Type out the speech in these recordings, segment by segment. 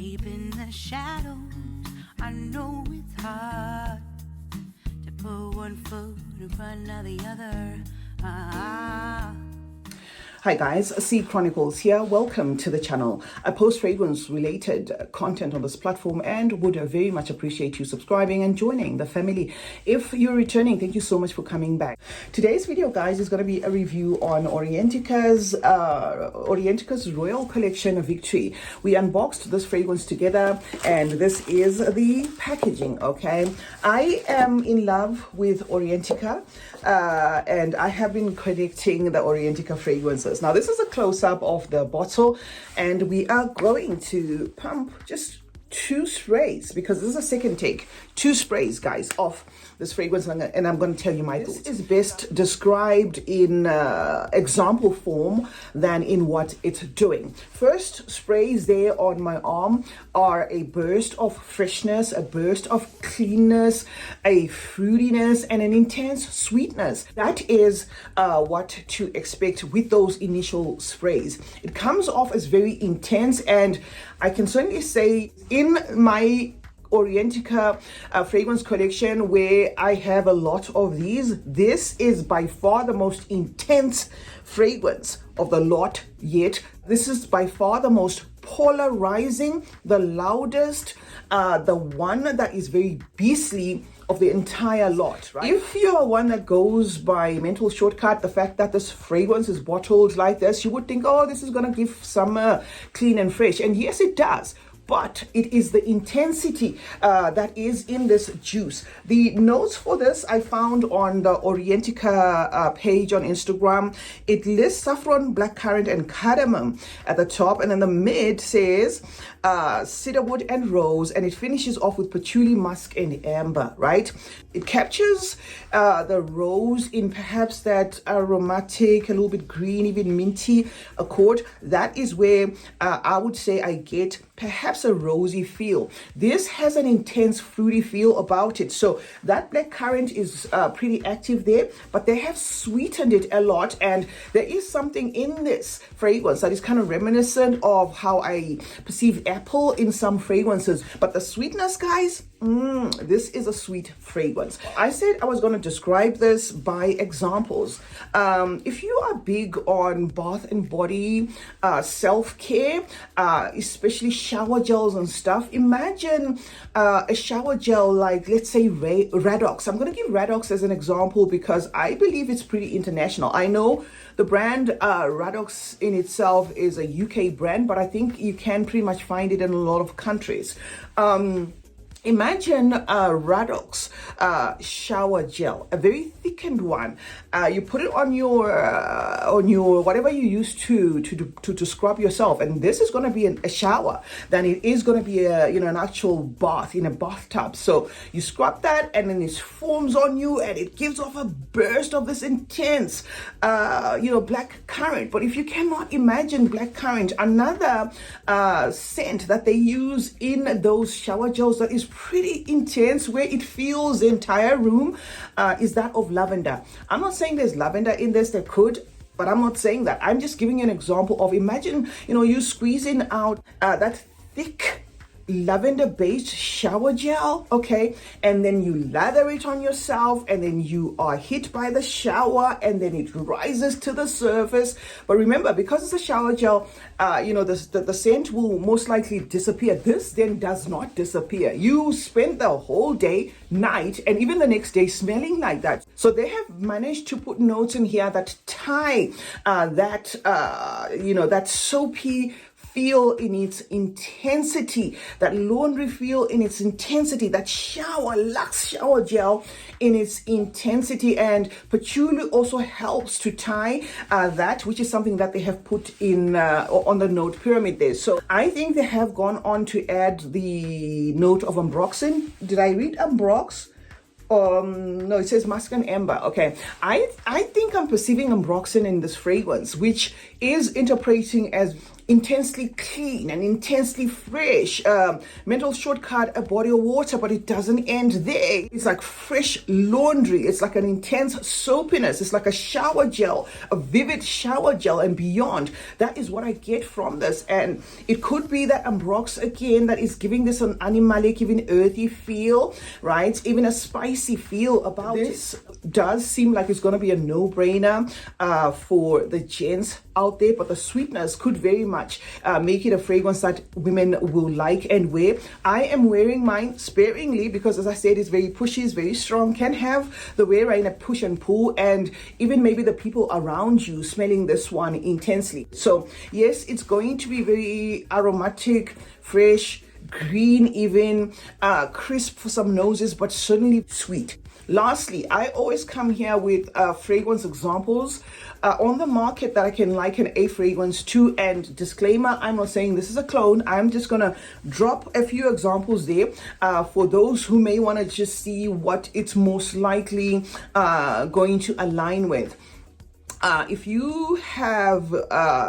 Deep in the shadows, I know it's hard to put one foot in front of the other. Hi guys, CeeChronicles here. Welcome to the channel. I post fragrance related content on this platform and would very much appreciate you subscribing and joining the family. If you're returning, thank you so much for coming back. Today's video, guys, is going to be a review on Orientica's Royal Collection Victory. We unboxed this fragrance together and this is the packaging, okay? I am in love with Orientica and I have been collecting the Orientica fragrances. Now this is a close-up of the bottle and we are going to pump just 2 sprays because this is a second take. 2 sprays, guys, of this fragrance, and I'm going to tell you my thoughts. This is best described in example form than in what it's doing. First sprays there on my arm are a burst of freshness, a burst of cleanness, a fruitiness, and an intense sweetness. That is what to expect with those initial sprays. It comes off as very intense, and I can certainly say in my Orientica fragrance collection where I have a lot of these, this is by far the most intense fragrance of the lot yet. This is by far the most polarizing, the loudest, the one that is very beastly of the entire lot, right? If you're one that goes by mental shortcut, the fact that this fragrance is bottled like this, you would think, oh, this is gonna give summer clean and fresh. And yes, it does. But it is the intensity that is in this juice. The notes for this I found on the Orientica page on Instagram. It lists saffron, blackcurrant, and cardamom at the top, and then the mid says cedarwood and rose, and it finishes off with patchouli, musk, and amber, right? It captures the rose in perhaps that aromatic, a little bit green, even minty accord. That is where I would say I get perhaps a rosy feel. This has an intense fruity feel about it. So that blackcurrant is pretty active there, but they have sweetened it a lot, and there is something in this fragrance that is kind of reminiscent of how I perceive apple in some fragrances. But the sweetness, guys, this is a sweet fragrance. I said I was going to describe this by examples. If you are big on bath and body self-care, especially shower gels and stuff, imagine a shower gel like, let's say, Radox. I'm going to give Radox as an example because I believe it's pretty international. I know the brand Radox in itself is a UK brand, but I think you can pretty much find it in a lot of countries. Imagine a Radox shower gel, a very thickened one. You put it on your whatever you use to scrub yourself, and this is going to be a shower. Then it is going to be an actual bath in a bathtub. So you scrub that, and then it forms on you, and it gives off a burst of this intense, black currant. But if you cannot imagine black currant, another scent that they use in those shower gels that is pretty intense, where it fills the entire room, is that of lavender. I'm not saying there's lavender in this, there could, but I'm not saying that. I'm just giving you an example of, imagine, you squeezing out that thick lavender-based shower gel, okay, and then you lather it on yourself, and then you are hit by the shower, and then it rises to the surface. But remember, because it's a shower gel, the scent will most likely disappear. This then does not disappear. You spend the whole day, night, and even the next day smelling like that. So they have managed to put notes in here that tie that soapy feel in its intensity, that laundry feel in its intensity, that Lux shower gel in its intensity. And patchouli also helps to tie that, which is something that they have put in on the note pyramid there. So I think they have gone on to add the note of ambroxan. Did I read ambrox? No, it says musk and amber. Okay, I think I'm perceiving ambroxan in this fragrance, which is interpreting as intensely clean and intensely fresh. Mental shortcut, a body of water, but it doesn't end there. It's like fresh laundry. It's like an intense soapiness. It's like a shower gel, a vivid shower gel and beyond. That is what I get from this. And it could be that Ambrox again that is giving this an animalic, even earthy feel, right? Even a spicy feel about this. Does seem like it's going to be a no-brainer for the gents out there, but the sweetness could very much make it a fragrance that women will like and wear. I am wearing mine sparingly because, as I said, it's very pushy, it's very strong, can have the wearer in a push and pull, and even maybe the people around you smelling this one intensely. So yes, it's going to be very aromatic, fresh, green, even crisp for some noses, but certainly sweet. Lastly, I always come here with fragrance examples on the market that I can liken a fragrance to. And disclaimer, I'm not saying this is a clone. I'm just going to drop a few examples there for those who may want to just see what it's most likely going to align with. If you have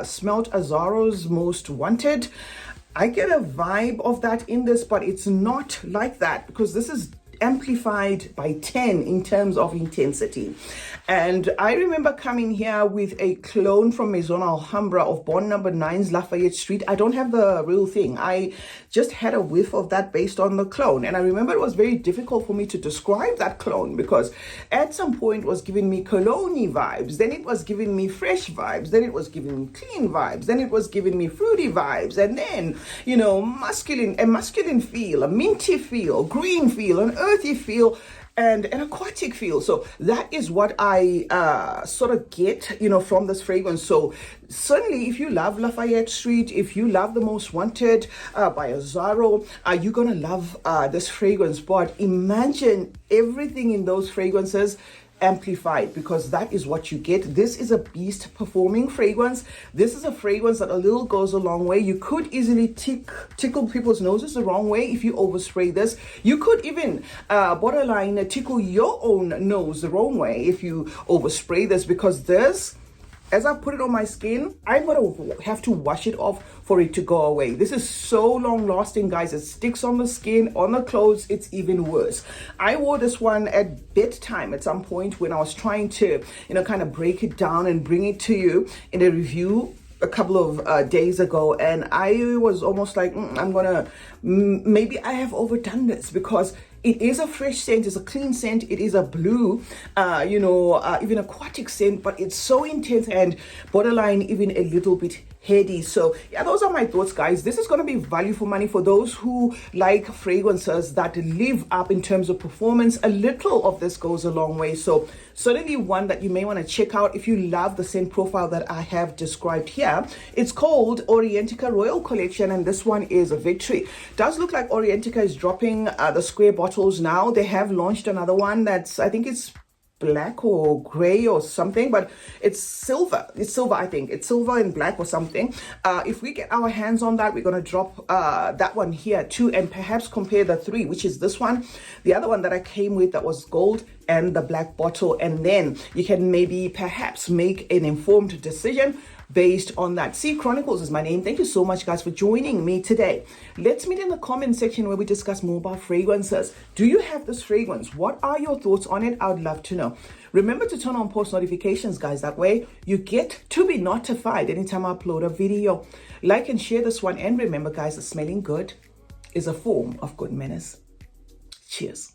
smelt Azzaro's Most Wanted, I get a vibe of that in this, but it's not like that because this is amplified by 10 in terms of intensity. And I remember coming here with a clone from Maison Alhambra of Bond Number 9's Lafayette Street. I don't have the real thing. I just had a whiff of that based on the clone. And I remember it was very difficult for me to describe that clone because at some point it was giving me cologne vibes. Then it was giving me fresh vibes. Then it was giving me clean vibes. Then it was giving me fruity vibes. And then, you know, a masculine feel, a minty feel, green feel, an earthy feel, and an aquatic feel. So that is what I sort of get, you know, from this fragrance. So certainly if you love Lafayette Street, if you love The Most Wanted by Azzaro, you're gonna love this fragrance. But imagine everything in those fragrances amplified, because that is what you get. This is a beast performing fragrance. This is a fragrance that a little goes a long way. You could easily tickle people's noses the wrong way if you overspray this. You could even borderline tickle your own nose the wrong way if you overspray this, because this, as I put it on my skin, I'm going to have to wash it off for it to go away. This is so long lasting, guys. It sticks on the skin, on the clothes. It's even worse. I wore this one at bedtime at some point when I was trying to, you know, kind of break it down and bring it to you in a review a couple of days ago, and I was almost like, maybe I have overdone this, because it is a fresh scent, it's a clean scent, it is a blue, even aquatic scent, but it's so intense and borderline even a little bit heady. So yeah, those are my thoughts, guys. This is going to be value for money for those who like fragrances that live up in terms of performance. A little of this goes a long way. So certainly one that you may want to check out if you love the scent profile that I have described here. It's called Orientica Royal Collection, and this one is a victory. Does look like Orientica is dropping the square bottles now. They have launched another one that's, I think it's black or gray or something, but it's silver. I think it's silver and black or something. If we get our hands on that, we're going to drop that one here too, and perhaps compare the three, which is this one, the other one that I came with that was gold, and the black bottle, and then you can maybe perhaps make an informed decision based on that. CeeChronicles is my name. Thank you so much, guys, for joining me today. Let's meet in the comment section where we discuss more about fragrances. Do you have this fragrance? What are your thoughts on it? I would love to know. Remember to turn on post notifications, guys. That way you get to be notified anytime I upload a video. Like and share this one. And remember, guys, that smelling good is a form of good manners. Cheers.